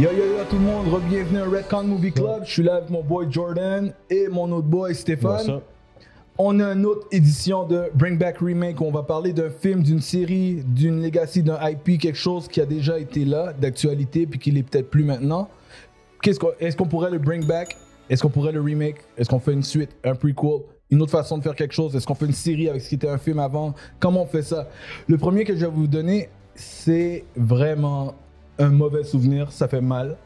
Yo tout le monde, bienvenue à Redcon Movie Club. Je suis là avec mon boy Jordan et mon autre boy Stéphane. On a une autre édition de Bring Back Remake où on va parler d'un film, d'une série, d'une legacy, d'un IP, quelque chose qui a déjà été là, d'actualité, puis qui l'est peut-être plus maintenant. Est-ce qu'on pourrait le bring back? Est-ce qu'on pourrait le remake? Est-ce qu'on fait une suite, un prequel? Une autre façon de faire quelque chose? Est-ce qu'on fait une série avec ce qui était un film avant? Comment on fait ça? Le premier que je vais vous donner, c'est vraiment un mauvais souvenir, ça fait mal.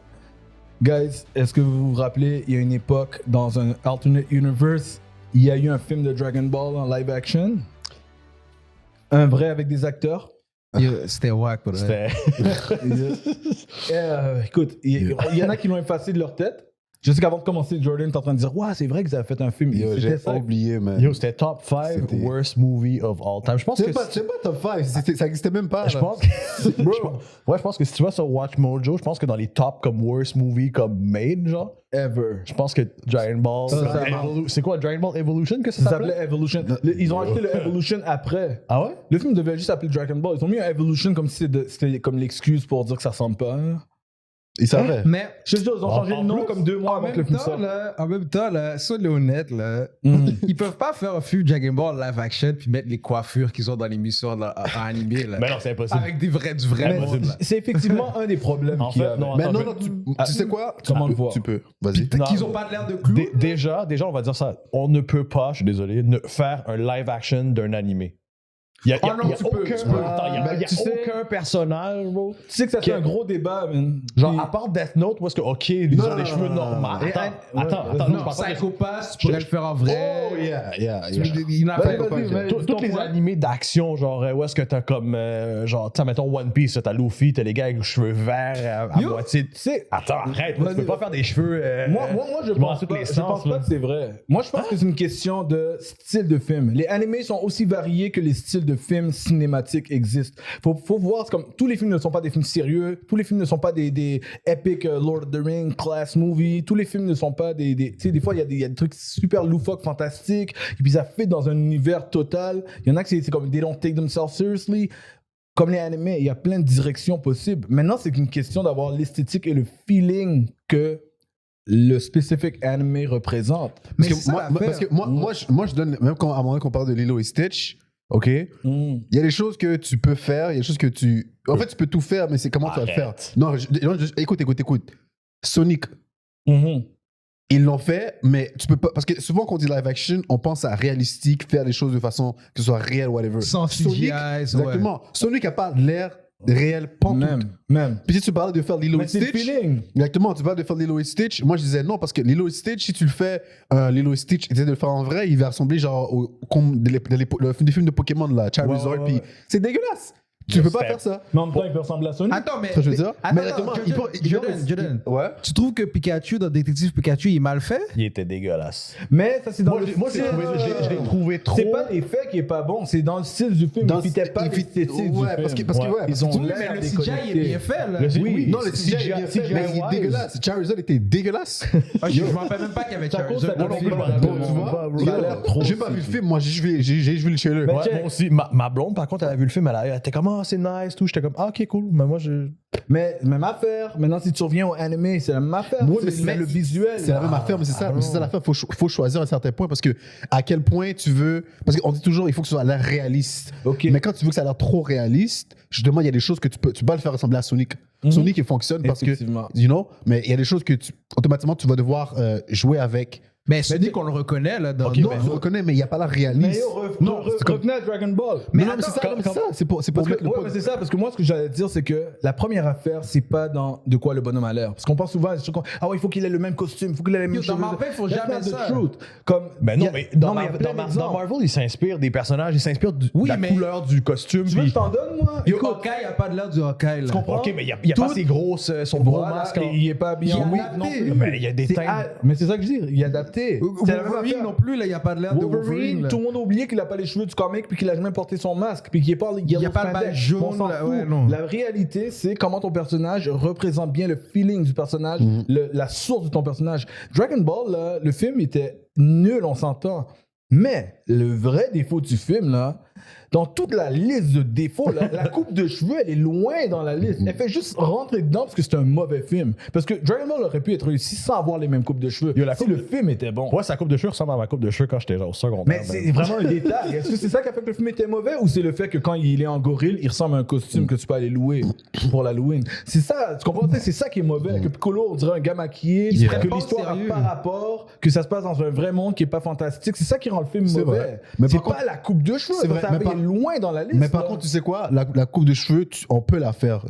Guys, est-ce que vous vous rappelez, il y a une époque, dans un alternate universe, il y a eu un film de Dragon Ball en live action. Un vrai avec des acteurs. C'était wack, pour vrai. Écoute, il y en a qui l'ont effacé de leur tête. Je sais qu'avant de commencer, Jordan est en train de dire « Ouais, c'est vrai qu'ils avaient fait un film. » J'ai oublié, man. Yo, c'était top 5 worst movie of all time. Je pense que c'est pas top 5, ça existait même pas. Je pense que, je pense que si tu vas sur Watch Mojo, je pense que dans les top comme worst movie comme made, genre, ever. Je pense que Dragon Ball. C'est quoi, Dragon Ball Evolution que ça s'appelait? Evolution. Ils ont acheté le Evolution après. Ah ouais? Le film devait juste s'appeler Dragon Ball. Ils ont mis un Evolution comme si c'était comme l'excuse pour dire que ça ressemble pas. Ils savaient. Mais je sais pas, ils ont changé le nom comme 2 mois avant que le film sorte. En même temps, là, soyons honnêtes, là, ils peuvent pas faire un film Dragon Ball live action puis mettre les coiffures qu'ils ont dans l'émissions animées. Mais non, c'est impossible. Avec du vrai monde. C'est effectivement un des problèmes. En fait, non, mais non, tu sais quoi? Comment le voir? Tu peux. Vas-y. Qu'ils ont pas l'air de clou. Déjà, on va dire ça. On ne peut pas, je suis désolé, faire un live action d'un animé. Il y a aucun personnage, bro. Tu sais que ça fait un gros débat, man. Genre, à part Death Note, où est-ce que, OK, ils ont des cheveux normaux. Attends, non, Psycho-Pass, tu pourrais le faire en vrai. Oh, yeah. Toutes les animés d'action, genre, où est-ce que t'as comme, genre, tu sais, mettons One Piece, t'as Luffy, t'as les gars avec les cheveux verts à moitié. Attends, arrête, tu peux pas faire des cheveux. Moi, je pense pas que c'est vrai. Moi, je pense que c'est une question de style de film. Les animés sont aussi variés que les styles de films cinématiques existent. Faut voir, c'est comme tous les films ne sont pas des films sérieux, tous les films ne sont pas des epic Lord of the Rings class movie, tous les films ne sont pas tu sais, des fois il y a des trucs super loufoques, fantastiques, et puis ça fait dans un univers total. Il y en a que c'est comme they don't take themselves seriously. Comme les animés, il y a plein de directions possibles. Maintenant, c'est une question d'avoir l'esthétique et le feeling que le specific anime représente. Parce que moi, je donne, même quand à un moment qu'on parle de Lilo et Stitch, OK? Il y a des choses que tu peux faire, il y a des choses que tu... En fait, tu peux tout faire, mais c'est comment tu vas le faire. Non, écoute. Sonic, ils l'ont fait, mais tu peux pas... Parce que souvent, quand on dit live action, on pense à réalistique, faire les choses de façon que ce soit réel, whatever. Sans CGI, exactement. Sonic n'a pas l'air réel, même. Puis si tu parlais de faire Lilo et Stitch, exactement, tu parles de faire Lilo et Stitch, moi je disais non, parce que Lilo et Stitch, si tu le fais, Lilo et Stitch, essaie de le faire en vrai, il va ressembler genre des films de Pokémon là, Charizard, puis c'est dégueulasse. Tu peux pas faire ça. Mais en même temps, il peut ressembler à Sonic. Attends, mais... Ça, je veux dire. Jordan, ouais. tu trouves que Pikachu, dans Détective Pikachu, il est mal fait? Il était dégueulasse. Mais ça, c'est dans le... Moi, je l'ai trouvé trop... C'est pas l'effet qui est pas bon, c'est dans le style du film. Il fitait pas l'esthétique du film. Parce que ils ont mais le CGI est bien fait, là. Oui, non, le CGI est bien fait, mais il est dégueulasse. Charizard était dégueulasse. Je me rappelle même pas qu'il y avait Charizard. J'ai pas vu le film, moi, j'ai vu le trailer. Moi aussi, ma blonde, par contre, elle a vu le film, elle était comme, c'est nice, tout. J'étais comme, ok, cool. Mais moi, Mais même affaire. Maintenant, si tu reviens au anime, c'est la même affaire. Oui, mais le visuel. C'est la même affaire, mais c'est ça l'affaire. Faut choisir un certain point parce que à quel point tu veux. Parce qu'on dit toujours, il faut que ce soit l'air réaliste. Okay. Mais quand tu veux que ça a l'air trop réaliste, justement, il y a des choses que tu peux pas le faire ressembler à Sonic. Sonic, il fonctionne parce que. Mais il y a des choses que automatiquement, tu vas devoir jouer avec. Mais Sonic, qu'on le reconnaît, là. Non, on le reconnaît, mais il n'y a pas l'air réaliste. Mais revenez à Dragon Ball. Mais c'est ça. C'est pour mais c'est ça, parce que moi, ce que j'allais dire, c'est que la première affaire, c'est pas dans de quoi le bonhomme a l'air. Parce qu'on pense souvent, il faut qu'il ait le même costume, il faut qu'il ait les mêmes choses. Dans Marvel, il faut jamais ça. Ben non, mais dans Marvel, il s'inspire des personnages, il s'inspire de la couleur du costume. Tu veux que je t'en donne, moi? Hawkeye n'a pas de l'air du Hawkeye. Tu comprends? Ok, mais il n'y a pas ses grosses, son gros masque. Il est pas habillé en oui non plus. Mais il y a des teintes. Mais c'est ça que je dis, il est adapté. Wolverine non plus, là, il n'y a pas de l'air de Wolverine. Tout le monde a oublié qu'il n'a pas les cheveux du comic puis qu'il a jamais porté son masque puis qu'il n'est pas il n'y a pas le badge jaune. La réalité, c'est comment ton personnage représente bien le feeling du personnage, la source de ton personnage. Dragon Ball, là, le film était nul, on s'entend. Mais le vrai défaut du film, là, dans toute la liste de défauts, la coupe de cheveux, elle est loin dans la liste. Elle fait juste rentrer dedans parce que c'est un mauvais film. Parce que Dragon Ball aurait pu être réussi sans avoir les mêmes coupes de cheveux. Si le film était bon. Ouais, sa coupe de cheveux ressemble à ma coupe de cheveux quand j'étais au secondaire. Mais c'est vraiment un détail. Est-ce que c'est ça qui a fait que le film était mauvais ou c'est le fait que quand il est en gorille, il ressemble à un costume que tu peux aller louer pour l'Halloween? C'est ça, tu comprends? C'est ça qui est mauvais. Que Piccolo, on dirait un gars maquillé, que l'histoire n'a pas rapport, que ça se passe dans un vrai monde qui n'est pas fantastique. C'est ça qui rend le film mauvais. Mais c'est pas la coupe de cheveux. Ça est loin dans la liste. Mais par contre, tu sais quoi? La coupe de cheveux, on peut la faire.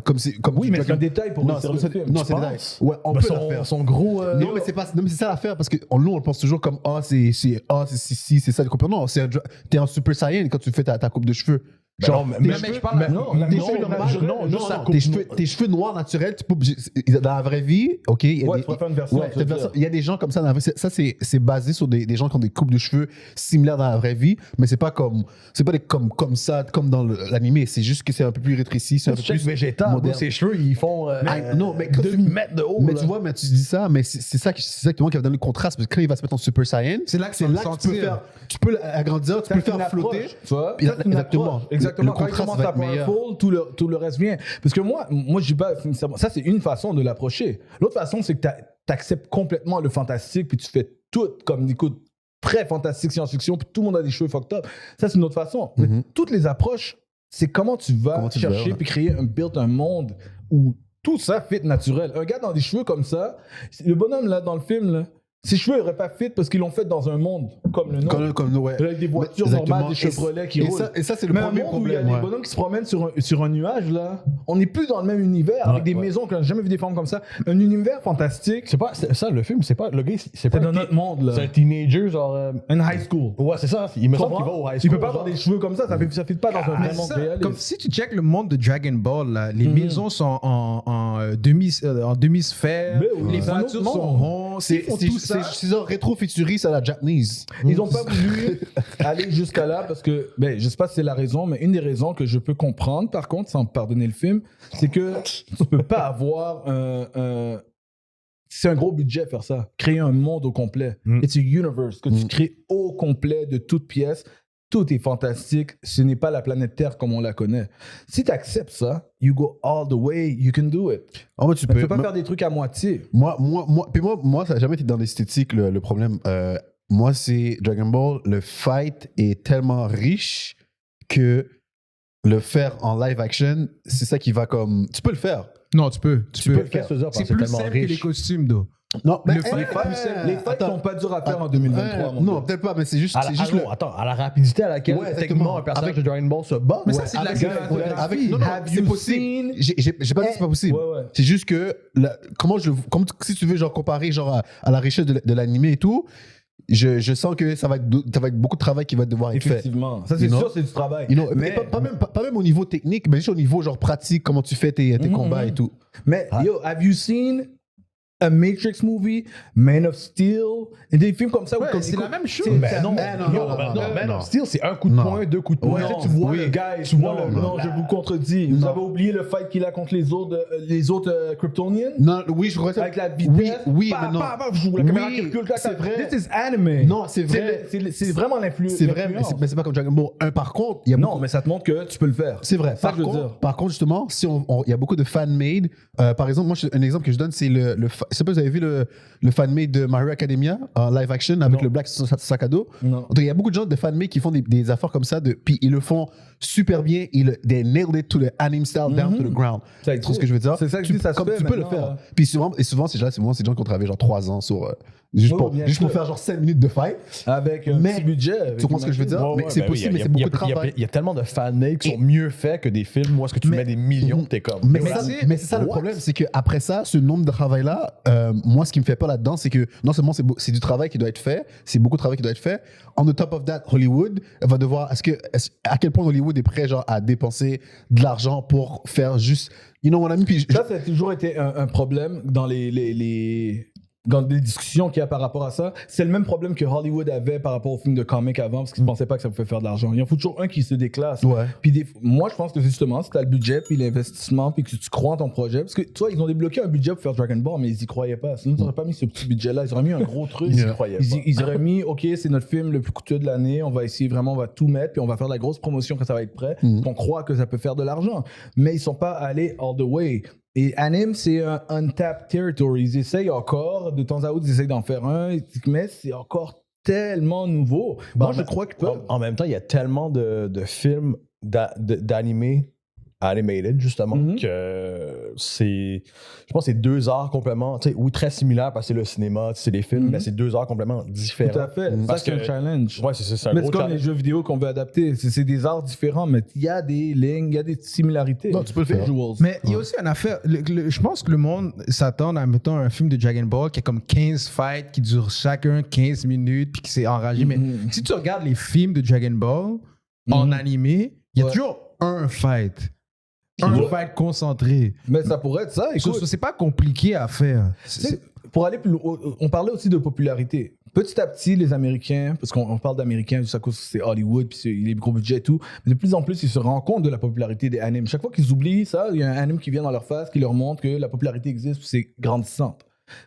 Oui, mais c'est un détail pour réussir le film. Non, c'est un détail. Ouais, on peut la faire. Son gros. Non, mais c'est ça l'affaire parce que nous, on le pense toujours comme c'est ça le coupe. Non, t'es un Super Saiyan quand tu fais ta coupe de cheveux. Genre, tes cheveux noirs naturels, dans la vraie vie, ok. Il y a des gens comme ça dans la vraie vie. Ça, c'est basé sur des gens qui ont des coupes de cheveux similaires dans la vraie vie, mais c'est pas comme ça, comme dans l'animé. C'est juste que c'est un peu plus rétréci, c'est un peu plus végétal. Ses cheveux, ils font demi-mètre de haut. Mais tu vois, mais tu dis ça, mais c'est ça qui va donner le contraste. Parce que quand il va se mettre en Super Saiyan, c'est là que tu peux l'agrandir, tu peux le faire flotter. Exactement. Exactement. Quand il commence à Powerful, tout le reste vient. Parce que moi je dis pas, ça c'est une façon de l'approcher. L'autre façon, c'est que tu acceptes complètement le fantastique, puis tu fais tout comme, écoute, très fantastique science-fiction, puis tout le monde a des cheveux fucked up. Ça, c'est une autre façon. Mais toutes les approches, c'est comment tu vas chercher, puis créer un monde où tout ça fit naturel. Un gars dans des cheveux comme ça, le bonhomme là, dans le film, là, ses cheveux n'auraient pas fit parce qu'ils l'ont fait dans un monde comme le nôtre. Ouais. Avec des voitures normales, des Chevrolet qui roulent. Et ça, c'est le Mais premier un monde où problème. il y a des bonhommes qui se promènent sur un nuage, là. On n'est plus dans le même univers, avec des maisons qu'on n'a jamais vu des formes comme ça. Un univers fantastique. C'est pas ça, le film, c'est pas. Le gars, c'est pas dans notre monde, là. C'est un teenager, genre. Un high school. Ouais, c'est ça. Il me semble qu'il va au high school. Il peut pas avoir des cheveux comme ça fit pas dans un vrai monde réel. Comme si tu checkes le monde de Dragon Ball, là, les maisons sont en demi-sphère, les voitures sont rondes, c'est rétro futuriste à la japonaise. Ils n'ont pas voulu aller jusqu'à là parce que, je sais pas si c'est la raison, mais une des raisons que je peux comprendre, par contre, sans pardonner le film, c'est que tu peux pas avoir c'est un gros budget faire ça. Créer un monde au complet. It's a universe que tu crées au complet de toutes pièces. Tout est fantastique. Ce n'est pas la planète Terre comme on la connaît. Si tu acceptes ça, you go all the way, you can do it. Tu peux pas faire des trucs à moitié. Moi, ça n'a jamais été dans l'esthétique le problème. Moi, c'est Dragon Ball, le fight est tellement riche que le faire en live action, c'est ça qui va comme... Tu peux le faire. Non, tu peux le faire. C'est plus simple que les costumes, d'eau. Non, les fights sont pas durs à faire en 2023. Non, peut-être pas, mais c'est juste. Attends, à la rapidité à laquelle techniquement un personnage de Dragon Ball se bat. Mais ça, c'est de la cinématographie. C'est possible. J'ai pas dit que c'est pas possible. C'est juste que, si tu veux genre comparer genre à la richesse de l'animé et tout, je sens que ça va être beaucoup de travail qui va devoir être fait. Effectivement. Ça, c'est sûr, c'est du travail. Mais pas même au niveau technique, mais juste au niveau genre pratique, comment tu fais tes combats et tout. Mais yo, have you seen a Matrix movie, Man of Steel, et des films comme ça. C'est la même chose. Man of Steel, c'est un coup de poing, deux coups de poing. Tu vois le gars, non, je vous contredis. Vous avez oublié le fight qu'il a contre les autres Kryptonians? Non, oui, je crois avec la vitesse. Oui, mais non. La caméra qui recule. C'est vrai. This is anime. Non, c'est vrai. C'est vraiment l'influence. C'est vrai, mais c'est pas comme Dragon Ball 1. Par contre, il y a non, mais ça te montre que tu peux le faire. C'est vrai. Par contre, justement, si il y a beaucoup de fan-made. Par exemple, moi, un exemple que je donne, c'est je sais pas si vous avez vu le fan-made de My Hero Academia en live action avec le black sac à dos. Donc, il y a beaucoup de gens de fan-made qui font des affaires comme ça, puis ils le font super bien. They nailed it to the anime style down to the ground. Tu vois ce que je veux dire? C'est ça que ça se fait. Tu peux le faire. Puis souvent, c'est des gens qui ont travaillé genre 3 ans sur... Juste pour faire genre 5 minutes de fight. Avec un petit budget. Tu comprends ce que je veux dire? Mais c'est possible, mais c'est beaucoup de travail. Il y a tellement de fan-made qui sont mieux faits que des films où est-ce que tu mets des millions, t'es comme... Mais c'est ça le problème, c'est qu'après ça, ce nombre de travail-là, moi, ce qui me fait peur là-dedans, c'est que non seulement c'est du travail qui doit être fait, c'est beaucoup de travail qui doit être fait. On the top of that, Hollywood va devoir... à quel point Hollywood est prêt genre, à dépenser de l'argent pour faire juste... You know what I mean? Ça a toujours été un problème dans les dans des discussions qu'il y a par rapport à ça, c'est le même problème que Hollywood avait par rapport aux films de comics avant, parce qu'ils ne pensaient pas que ça pouvait faire de l'argent. Il y en faut toujours un qui se déclasse. Ouais. Puis moi, je pense que justement, si tu as le budget, puis l'investissement, puis que tu crois en ton projet, parce que toi, ils ont débloqué un budget pour faire Dragon Ball, mais ils y croyaient pas. Sinon, ils n'auraient pas mis ce petit budget-là. Ils auraient mis un gros truc. Ils y croyaient pas. Ils auraient mis, OK, c'est notre film le plus coûteux de l'année, on va essayer vraiment, on va tout mettre, puis on va faire de la grosse promotion quand ça va être prêt, on croit que ça peut faire de l'argent. Mais ils sont pas allés all the way. Et anime, c'est un untapped territory. Ils essayent encore, de temps à autre, ils essayent d'en faire un, mais c'est encore tellement nouveau. Moi, je crois qu'ils peuvent. En même temps, il y a tellement de films d'animés animated, justement, que c'est... Je pense que c'est 2 arts complètement... Tu sais, oui, très similaires, parce que c'est le cinéma, c'est les films, mais c'est 2 arts complètement différents. Tout à fait. Parce Ça, c'est un challenge. Ouais, c'est un Mais gros c'est comme challenge. les jeux vidéo qu'on veut adapter. C'est des arts différents, mais il y a des lignes, il y a des similarités. Non, tu peux le faire. Visuals. Mais il y a aussi une affaire. Je pense que le monde s'attend à, mettons, un film de Dragon Ball qui a comme 15 fights qui durent chacun 15 minutes puis qui s'est enragé. Mais si tu regardes les films de Dragon Ball en animé, il y a toujours un fight. Un fight concentré. Mais ça pourrait être ça. Écoute, C'est pas compliqué à faire. pour aller plus loin, on parlait aussi de popularité. Petit à petit, les Américains, parce qu'on parle d'Américains juste à cause que c'est Hollywood, puis c'est les gros budgets et tout, mais de plus en plus, ils se rendent compte de la popularité des animes. Chaque fois qu'ils oublient ça, il y a un anime qui vient dans leur face, qui leur montre que la popularité existe, puis c'est grandissante.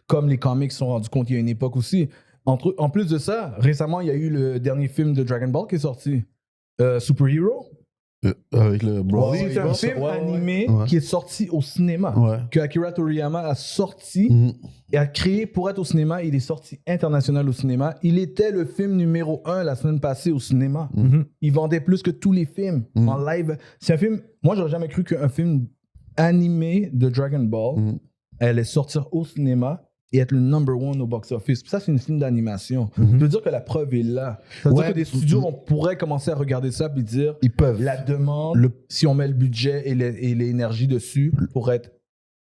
Comme les comics se sont rendus compte il y a une époque aussi. En plus de ça, récemment, il y a eu le dernier film de Dragon Ball qui est sorti, Super Hero. Avec le Broly. C'est un film animé qui est sorti au cinéma, que Akira Toriyama a sorti et a créé pour être au cinéma. Il est sorti international au cinéma. Il était le film numéro 1 la semaine passée au cinéma. Il vendait plus que tous les films en live. C'est un film, moi j'aurais jamais cru qu'un film animé de Dragon Ball allait sortir au cinéma et être le number 1 au box-office. Ça, c'est une film d'animation. Je veux dire que la preuve est là. Ça veut dire que des studios, on pourrait commencer à regarder ça et dire Ils peuvent. la demande, si on met le budget et l'énergie dessus, pourrait être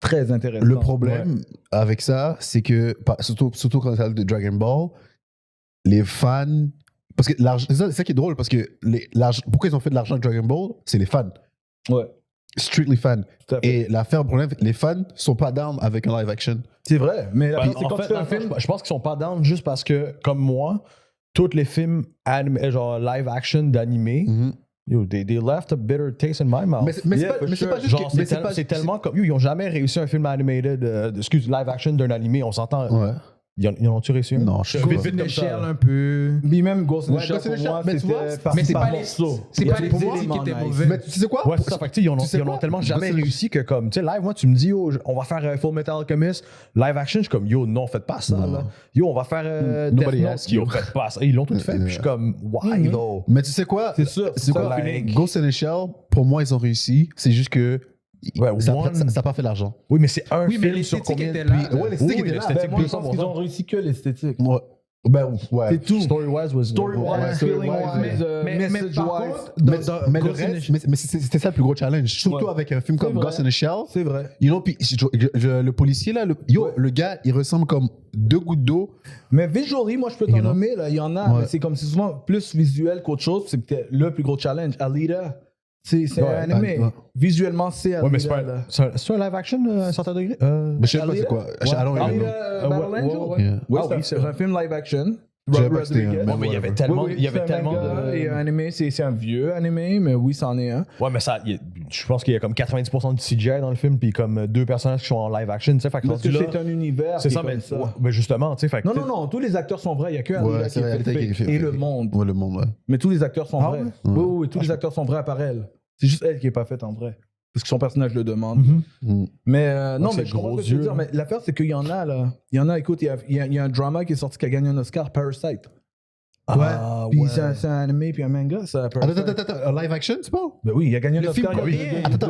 très intéressant. Le problème avec ça, c'est que, surtout quand on parle de Dragon Ball, les fans... Parce que c'est ça qui est drôle, parce que pourquoi ils ont fait de l'argent avec Dragon Ball, c'est les fans. Ouais. Strictly fans. Tout à fait. Et l'affaire, le problème, les fans sont pas down avec un live action. C'est vrai, mais Ben, c'est en quand fait, tu fais un film... je pense qu'ils sont pas down juste parce que, comme moi, tous les films genre live action d'animé, yo, they left a bitter taste in my mouth. Mais c'est pas juste Genre, que... c'est tellement comme. Yo, ils ont jamais réussi un film animated, live action d'un animé, on s'entend. Ouais. Ils en ont-tu réussi un? Non, je sais Ghost pas. in the Shell un peu. Puis même Ghost in the Shell, Ghost in the pour moi, Shell, mais tu vois, c'était par mais c'est par pas les- morceaux. c'est Il y a pas les des éléments éléments qui étaient nice. mauvais. Mais tu sais quoi? Ouais, c'est ça. Fait que, ils en Tu sais ont quoi? tellement jamais Ghost in the- réussi que, comme, tu sais, live, moi, tu me dis, yo, on va faire Full Metal Alchemist, live action, je suis comme, yo, non, faites pas ça, là. Yo, on va faire Death Nobody Note. asked Yo, you. faites pas ça. Ils l'ont tout fait, puis je suis comme, why, though? Mais tu sais quoi? C'est sûr, C'est quoi? ça, like- Ghost in the Shell, pour moi, ils ont réussi. C'est juste que Ouais, ça one- n'a pas fait l'argent. Oui, mais c'est un Oui, mais film sur l'esthétique combien était de- là. Puis, ouais, l'esthétique était là. l'esthétique, Ben, moi, je 200%. pense qu'ils ont réussi que l'esthétique. Ouais. Ben, ouais. C'est tout. Story-wise was... Story-wise, feeling-wise, mais par message-wise. contre, Mais le Ghost in the reste, mais c'était ça le plus gros challenge. Surtout avec un film comme vrai. Ghost in the Shell. C'est vrai. You know, puis le policier, là, le gars, il ressemble comme 2 gouttes d'eau. Mais visually, moi, je peux t'en You know? nommer, là. Il y en a, Ouais. mais c'est comme c'est souvent plus visuel qu'autre chose. C'est peut-être le plus gros challenge. Alita, c'est Ouais, un animé. ouais. Visuellement, c'est Alita. Ouais, mais c'est pas... là. C'est un live action à un certain degré? Mais je sais pas c'est quoi. I don't even know. Alita, Battle ouais, Angel. ouais. Yeah. Ouais, Ah oui, c'est un film live action. Je savais Robert pas que c'était un- Rodriguez. mais Ouais, mais il y avait whatever. tellement, Oui, il y avait c'est un tellement manga de... Et un animé, c'est un vieux animé, mais oui, c'en est un. Ouais, mais ça, je pense qu'il y a comme 90% de CGI dans le film, puis comme 2 personnages qui sont en live action, tu sais, fait que Parce que rendu là, c'est un univers. c'est qui ça, est mais, comme ça. ouais, mais justement, tu sais, fait que... Non, non, non, tous les acteurs sont vrais. Il n'y a qu'un Ouais, Alita c'est qui est Alita qui est fait fait et fake. le monde. Ouais, le monde, ouais. Mais tous les acteurs sont Ah vrais. ouais? Oui, oui, tous les acteurs sont vrais par elle. C'est juste elle qui n'est pas faite en vrai. Parce que son personnage le demande. Mm. Mais non, Ouais, mais c'est je comprends gros ce que tu veux yeux, dire. là. Mais l'affaire, c'est qu'il y en a, là. Il y en a, écoute, il y a un drama qui est sorti qui a gagné un Oscar, Parasite. Ah, Puis ouais. c'est un animé puis un manga, ça. Parasite. Attends, un live action, tu parles? Ben oui, il a gagné un Le Oscar. film il y a coréen. deux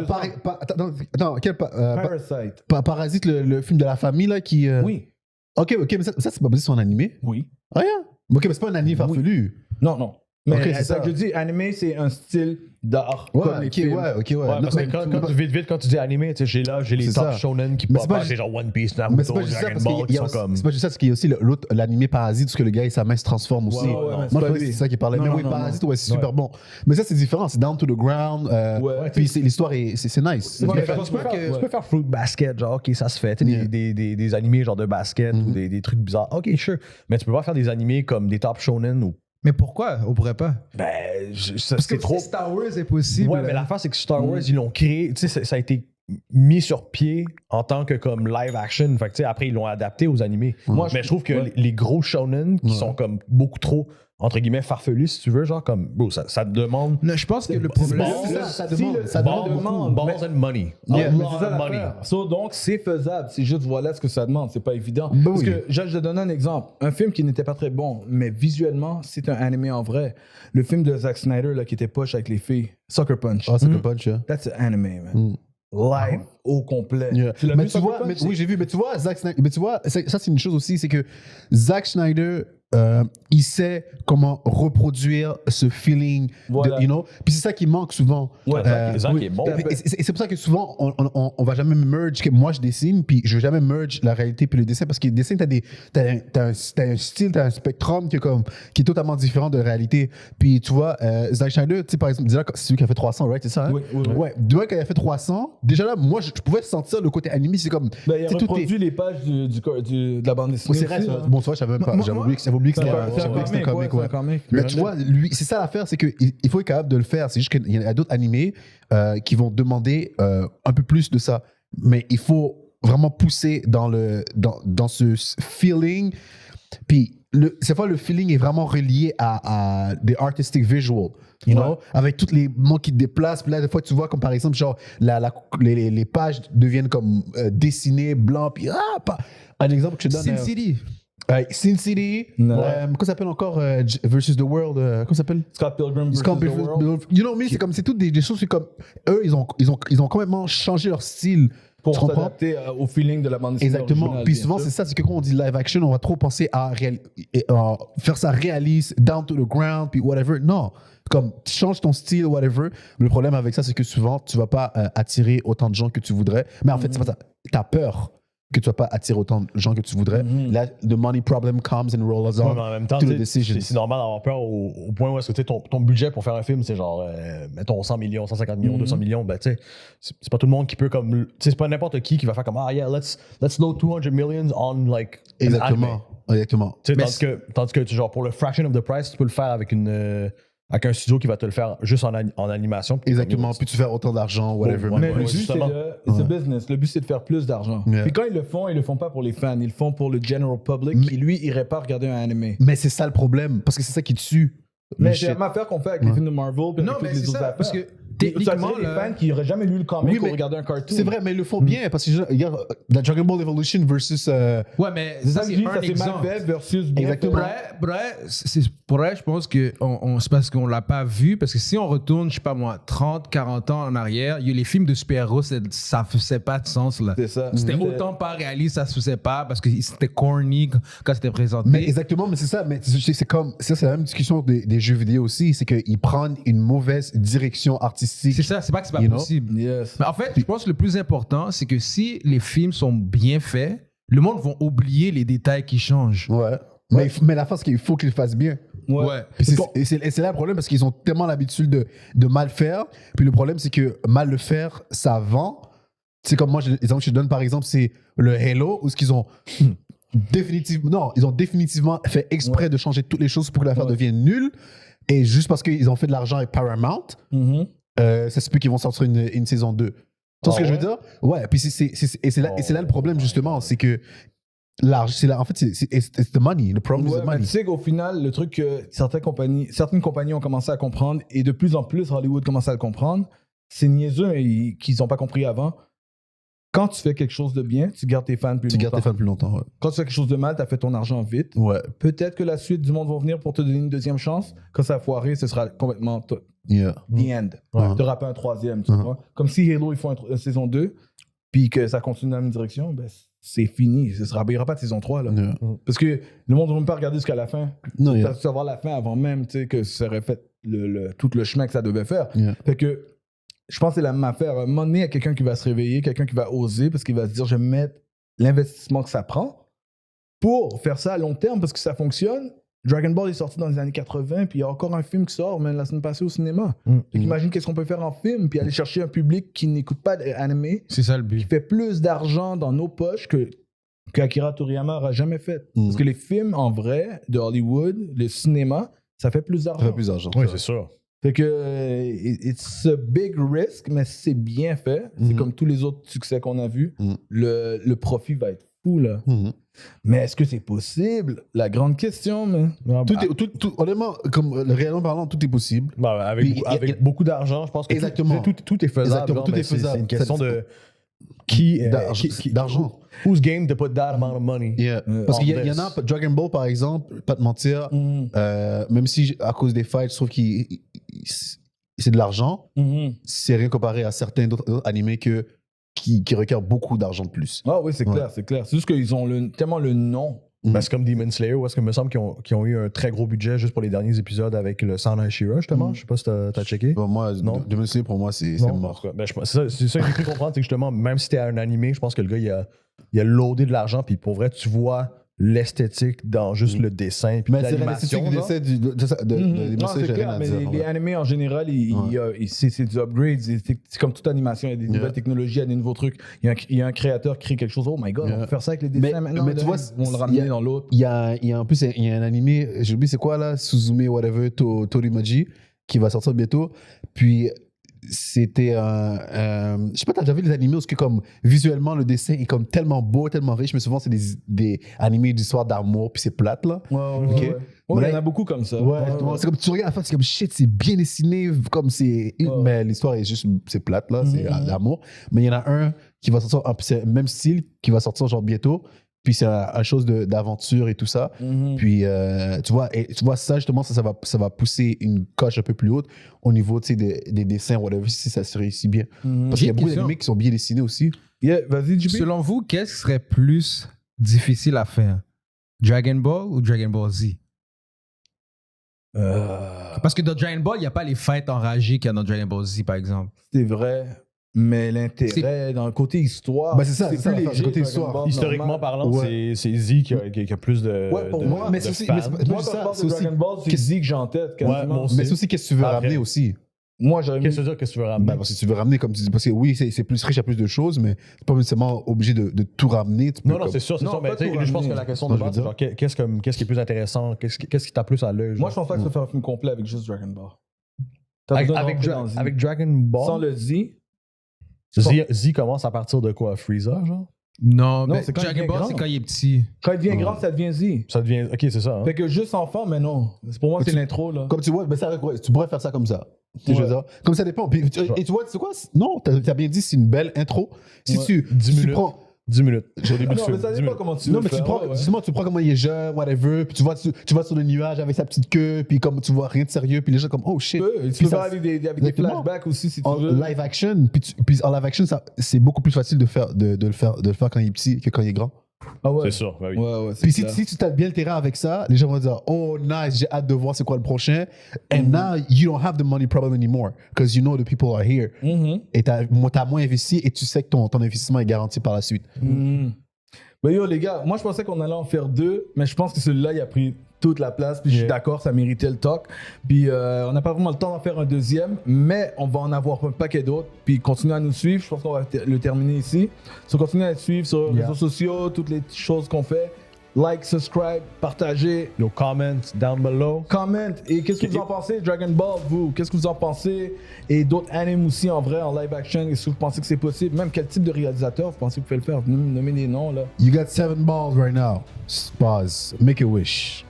Attends, quel Parasite. Parasite, le film de la famille, là, qui... Oui. Ok, mais ça c'est pas basé sur un animé? Oui. Rien. Ok, mais c'est pas un animé farfelu. Non, non. Mais Ok, c'est c'est ça ça. que je dis, animé, c'est un style d'art. Ouais, comme les films. ouais. Ouais, Non, parce mais- que quand vite, quand tu dis animé, tu sais, j'ai les C'est top ça. shonen qui Mais c'est pop pas c'est genre One Piece, Mais c'est Naruto, pas juste ça, Dragon parce Ball, qu'il qui y a sont aussi- comme... c'est pas juste ça, parce qu'il y a aussi l'autre, l'animé Parasite, parce que le gars, sa main se transforme aussi. Ouais, Moi, ouais, mais je c'est pas pense que lui. c'est ça qu'il parlait. Non, Mais non, oui, non, Parasite, non. ouais, c'est super bon. Mais ça, c'est différent. C'est down to the ground. Ouais. Puis l'histoire, c'est nice. Ouais, Tu je pense pas que- tu peux faire Fruit Basket, genre, ok, ça se fait. Tu sais, Yeah. des animés genre de basket ou des trucs bizarres. Ok, sure. Mais tu peux pas faire des animés comme des top shonen ou. Mais pourquoi on pourrait pas? Ben, Parce c'est que trop. Star Wars est possible. Ouais, mais l'affaire, c'est que Star Wars, ils l'ont créé. Tu sais, ça a été mis sur pied en tant que comme live action. Fait que, tu sais, après, ils l'ont adapté aux animés. Moi, Mais je trouve que ouais. les gros shonen qui sont comme beaucoup trop, entre guillemets, farfelus, si tu veux, genre, comme, bro, ça demande. Non, je pense que le problème. Ça Si demande. le- Ça Ball- demande. Ball- Balls and money. Yeah, A mais lot c'est ça of money. l'affaire. So, donc, c'est faisable. C'est juste, voilà ce que ça demande. C'est pas évident. Ben Parce oui. que, je te donne un exemple. Un film qui n'était pas très bon, mais visuellement, c'est un animé en vrai. Le film de Zack Snyder, là, qui était poche avec les filles, Sucker Punch. Ah, c'est le punch, yeah. That's an anime, man. Mm. Live, au complet. Yeah. Tu l'as Mais vu, tu Sucker vois, Punch? oui, j'ai vu, mais tu vois, Zack Snyder, mais tu vois, ça c'est une chose aussi, c'est que Zack Snyder, il sait comment reproduire ce feeling, Voilà. you know? Puis c'est ça qui manque souvent. Ouais, Zack oui. est bon. Et c'est pour ça que souvent, on va jamais merge, que moi je dessine, puis je vais jamais merge la réalité puis le dessin, parce que le dessin, t'as un style, t'as un spectrum qui est totalement différent de la réalité. Puis tu vois, Zack Snyder, tu sais, par exemple, déjà, c'est celui qui a fait 300, right? C'est ça, hein? Oui, oui, oui. Ouais, déjà, quand il a fait 300, déjà là, moi, je pouvais sentir le côté animé, c'est comme. Ben, il a tu sais, tout reproduit les pages de la bande Oh, dessinée. c'est vrai, aussi, ça. hein. Bon, tu vois, j'avais oublié que c'était un comic, ouais. C'est un comic. Mais tu vois, lui, c'est ça l'affaire, c'est qu'il faut être capable de le faire. C'est juste qu'il y a d'autres animés qui vont demander un peu plus de ça. Mais il faut vraiment pousser dans ce feeling. Puis, cette fois, le feeling est vraiment relié à des artistic visuals. You know? Avec tous les mots qui te déplacent. Puis là, des fois, tu vois, comme par exemple, genre, les pages deviennent comme dessinées, blanc. Puis, un exemple que je te donne. Sin City. Sin City, Non. comment ça s'appelle encore Versus the World, comment ça s'appelle? Scott Pilgrim versus Scott the Pilgrim, World. You know me, c'est comme c'est toutes des choses, c'est comme eux ils ont complètement changé leur style. Pour tu comprends? s'adapter au feeling de la bande dessinée Exactement. originale, Puis bien souvent sûr. c'est ça, c'est que quand on dit live action, on va trop penser à faire ça réaliste, down to the ground, puis whatever. Non, comme tu changes ton style, whatever. Le problème avec ça, c'est que souvent tu vas pas attirer autant de gens que tu voudrais. Mais en fait, c'est pas ça. T'as peur que tu vas pas attirer autant de gens que tu voudrais. Là, the money problem comes and rolls Ouais, on mais en même temps, to the tu sais, decisions. c'est normal d'avoir peur au point où est-ce que tu sais, ton budget pour faire un film, c'est genre, mettons, 100 millions, 150 millions, 200 millions. Ben, tu sais, c'est pas tout le monde qui peut comme. Tu sais, c'est pas n'importe qui va faire comme, ah, yeah, let's load 200 millions on, like. an anime. Exactement. Exactement. Tu sais, Mais tandis que, genre, pour le fraction of the price, tu peux le faire avec avec un studio qui va te le faire juste en animation. Puis exactement. Puis tu fais autant d'argent, whatever. Ouais, Mais ouais, le but, c'est justement. c'est business. Le but, c'est de faire plus d'argent. Yeah. Puis quand ils le font pas pour les fans. Ils le font pour le general public qui, lui, irait pas regarder un anime. Mais c'est ça le problème, parce que c'est ça qui tue. le Mais shit. c'est la même affaire qu'on fait avec les films de Marvel puis Non, avec mais toutes les c'est autres ça, affaires. parce que Tu as techniquement, les là- fans qui n'auraient jamais lu le comic Oui, ou mais regardé un cartoon. C'est vrai, mais ils le font bien, parce que regarde, la Dragon Ball Evolution versus. Ouais, mais C'est ça ça, que je c'est dis, un ça c'est mal exemple. fait versus bien Exactement. fait. Pour elle, je pense que c'est parce qu'on l'a pas vu. Parce que si on retourne, je sais pas moi, 30, 40 ans en arrière, il y a les films de super-héros, ça faisait pas de sens. Là. C'est ça. C'était autant pas réaliste, ça se faisait pas parce que c'était corny quand c'était présenté. Mais exactement, mais c'est ça. Mais c'est comme. Ça, c'est la même discussion des jeux vidéo aussi. C'est qu'ils prennent une mauvaise direction artistique. C'est ça, c'est pas que c'est pas You know? possible. Yes. Mais en fait, je pense que le plus important, c'est que si les films sont bien faits, le monde va oublier les détails qui changent. Ouais. Mais la face, c'est qu'il faut qu'ils le fassent bien. Ouais. Puis c'est là le problème, parce qu'ils ont tellement l'habitude de mal faire. Puis le problème, c'est que mal le faire, ça vend. C'est comme moi, l'exemple que je te donne, par exemple, c'est le Halo, où ils ont définitivement fait exprès de changer toutes les choses pour que l'affaire devienne nulle. Et juste parce qu'ils ont fait de l'argent avec Paramount, ça se peut qu'ils vont sortir une saison 2. Tu vois ce que je veux dire? Ouais, puis c'est là le problème, justement, c'est que en fait, c'est the money. Le problem is Ouais, the mais money. tu sais qu'au final, le truc que certaines compagnies ont commencé à comprendre, et de plus en plus Hollywood commence à le comprendre, c'est niaiseux et qu'ils n'ont pas compris avant. Quand tu fais quelque chose de bien, tu gardes tes fans plus Tu longtemps. gardes tes fans plus longtemps, ouais. Quand tu fais quelque chose de mal, tu as fait ton argent vite. Ouais. Peut-être que la suite du monde va venir pour te donner une deuxième chance. Quand ça a foiré, ce sera complètement Yeah. the end. Ouais. Tu n'auras pas un troisième, tu vois. Comme si Halo, ils font une saison 2, puis que ça continue dans la même direction, ben, c'est fini. Il n'y aura pas de saison 3. Là. Yeah. Parce que le monde ne va même pas regarder jusqu'à la fin. Non, Tu yeah. vas savoir la fin avant même que ça aurait fait tout le chemin que ça devait faire. Yeah. Fait que je pense que c'est la même affaire. À un moment donné, il y a quelqu'un qui va se réveiller, quelqu'un qui va oser parce qu'il va se dire je vais mettre l'investissement que ça prend pour faire ça à long terme parce que ça fonctionne. Dragon Ball est sorti dans les années 80, puis il y a encore un film qui sort, même la semaine passée au cinéma. Imagine qu'est-ce qu'on peut faire en film, puis aller chercher un public qui n'écoute pas d'anime, C'est ça le qui but. fait plus d'argent dans nos poches qu'Akira Toriyama n'aura jamais fait. Parce que les films, en vrai, de Hollywood, le cinéma, ça fait plus Ça fait d'argent. plus d'argent. Oui, c'est sûr. Fait que it's a big risk, mais si c'est bien fait, c'est comme tous les autres succès qu'on a vus, le profit va être fou, là. Mais est-ce que c'est possible? La grande question, mais... Honnêtement, comme réellement parlant, tout est possible. Bah, avec beaucoup d'argent, je pense que Exactement. tout est faisable. Exactement, genre, tout mais est faisable. C'est une question Ça- de D'argent. Who's game to put that amount of money? Yeah. Parce qu'il y on en a, Dragon Ball par exemple, pas te mentir, même si à cause des fights, je trouve que c'est de l'argent, c'est rien comparé à certains d'autres animés qui requièrent beaucoup d'argent de plus. Ah oui, c'est clair, c'est clair. C'est juste qu'ils ont tellement le nom. Ben, c'est comme Demon Slayer, où est-ce qu'il me semble qu'ils ont eu un très gros budget juste pour les derniers épisodes avec le Sound of She-Ra, justement. Je sais pas si t'as checké. Bon, moi, Non. Demon Slayer, pour moi, c'est Non, mort. en tout cas, ben, c'est ça que j'ai cru comprendre, c'est que justement, même si t'es un animé, je pense que le gars, il a loadé de l'argent, puis pour vrai, tu vois l'esthétique dans juste le dessin, puis Mais c'est l'esthétique l'animation. du genre. dessin de Demon Non, Slayer, c'est j'ai rien clair, à mais dire. les animés en général, c'est du upgrade. C'est comme toute animation, il y a des nouvelles technologies, il y a des nouveaux trucs. Il y a un créateur qui crée quelque chose. Oh my god, on va faire ça avec les dessins maintenant. mais tu vois, on le ramener dans l'autre. Il y a en plus, il y a un animé, j'ai oublié c'est quoi là, Suzume whatever, Torimaji, qui va sortir bientôt. Puis c'était je sais pas, t'as déjà vu les animés où c'est que comme visuellement le dessin est comme tellement beau, tellement riche, mais souvent c'est des animés d'histoire d'amour, puis c'est plate là. Ouais, il y en a beaucoup comme ça. C'est comme tu regardes la fin, c'est comme shit, c'est bien dessiné, comme c'est. Mais l'histoire est juste, c'est plate là, c'est l'amour. Mais il y en a un qui va sortir, c'est le même style, qui va sortir genre bientôt. Puis c'est une chose d'aventure et tout ça. Puis tu vois ça justement, ça va pousser une coche un peu plus haute au niveau des dessins, whatever, si ça se réussit bien. Parce qu'il y a beaucoup d'animés qui sont bien dessinés aussi. Yeah, vas-y, JB. Selon vous, qu'est-ce qui serait plus difficile à faire? Dragon Ball ou Dragon Ball Z? Parce que dans Dragon Ball, il n'y a pas les fights enragées qu'il y a dans Dragon Ball Z, par exemple. C'est vrai. Mais l'intérêt, dans le côté histoire, Ben, c'est ça, plus le léger, côté Dragon histoire. Ball, Historiquement normal. parlant, c'est Z qui a plus de. Ouais, pour de- moi, mais de c'est aussi- fans. mais Moi, quand je parle c'est de aussi- Dragon Ball, c'est Z que j'ai en tête, Ouais, quasiment. moi aussi. Mais c'est aussi qu'est-ce que tu veux Après. ramener aussi. Moi, j'aurais mis... Qu'est-ce que tu veux dire? Qu'est-ce que tu veux ramener? Ben, parce que tu veux ramener, comme tu dis, parce que oui, c'est plus riche à plus de choses, mais c'est pas nécessairement obligé de tout ramener. Tu peux Non, comme- c'est sûr, c'est Non, sûr. Mais pas tu sais, tout je pense ramener. que la question Non, de je veux base, c'est dire. genre, qu'est-ce qui est plus intéressant? Qu'est-ce qui t'a plus à l'œil? Moi, genre? je pense pas que ça faire un film complet avec juste Dragon Ball. T'as besoin de rentrer dans Z. avec Dragon Ball. Sans le Z, Z commence à partir de quoi? Freeza, genre? Non, Non, mais c'est quand il Dragon devient Ball, grand. c'est quand il est petit. quand il devient grand, ça devient Z. Ça devient. Ok, c'est ça. Hein? Fait que juste enfant, mais non. Pour moi, c'est l'intro, là. Comme tu vois, ben ça, ouais, tu pourrais faire ça comme ça. Tu sais, je veux dire. Comme ça dépend. Puis, et tu vois, c'est quoi? Non, t'as bien dit, c'est une belle intro. Si Ouais. tu 10 minutes. prends. 10 minutes. Au début Ah du non, film. mais ça 10 dépend minutes. comment tu Non, veux mais tu faire, prends, ouais, ouais. justement, tu prends comment il est jeune, whatever, puis tu vas sur le nuage avec sa petite queue, puis comme tu vois rien de sérieux, puis les gens comme, oh shit. Tu Puis peux ça, faire avec des Exactement. flashbacks aussi, si tu en veux. live action, puis en live action, c'est beaucoup plus facile de le faire quand il est petit que quand il est grand. Ah ouais. C'est sûr, bah oui. Ouais, ouais, c'est Puis si, clair. si tu tapes bien le terrain avec ça, les gens vont dire, oh nice, j'ai hâte de voir c'est quoi le prochain. And now you don't have the money problem anymore because you know the people are here. Et t'as moins investi et tu sais que ton investissement est garanti par la suite. Mais yo, les gars, moi, je pensais qu'on allait en faire 2, mais je pense que celui-là, il a pris toute la place. Puis je suis d'accord, ça méritait le talk. Puis on n'a pas vraiment le temps d'en faire un deuxième, mais on va en avoir un paquet d'autres. Puis continuez à nous suivre. Je pense qu'on va le terminer ici. So, continuez à nous suivre sur les réseaux sociaux, toutes les choses qu'on fait. Like, subscribe, partagez, Nos comments down below. comment. Et qu'est-ce que vous en pensez, Dragon Ball, vous? Qu'est-ce que vous en pensez? Et d'autres animes aussi, en vrai, en live action. Est-ce que vous pensez que c'est possible? Même quel type de réalisateur vous pensez que vous pouvez le faire? Nommez des noms, là. You got 7 balls right now. Pause. Make a wish.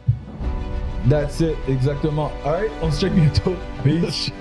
That's it, exactement. Alright, on se check bientôt. Peace.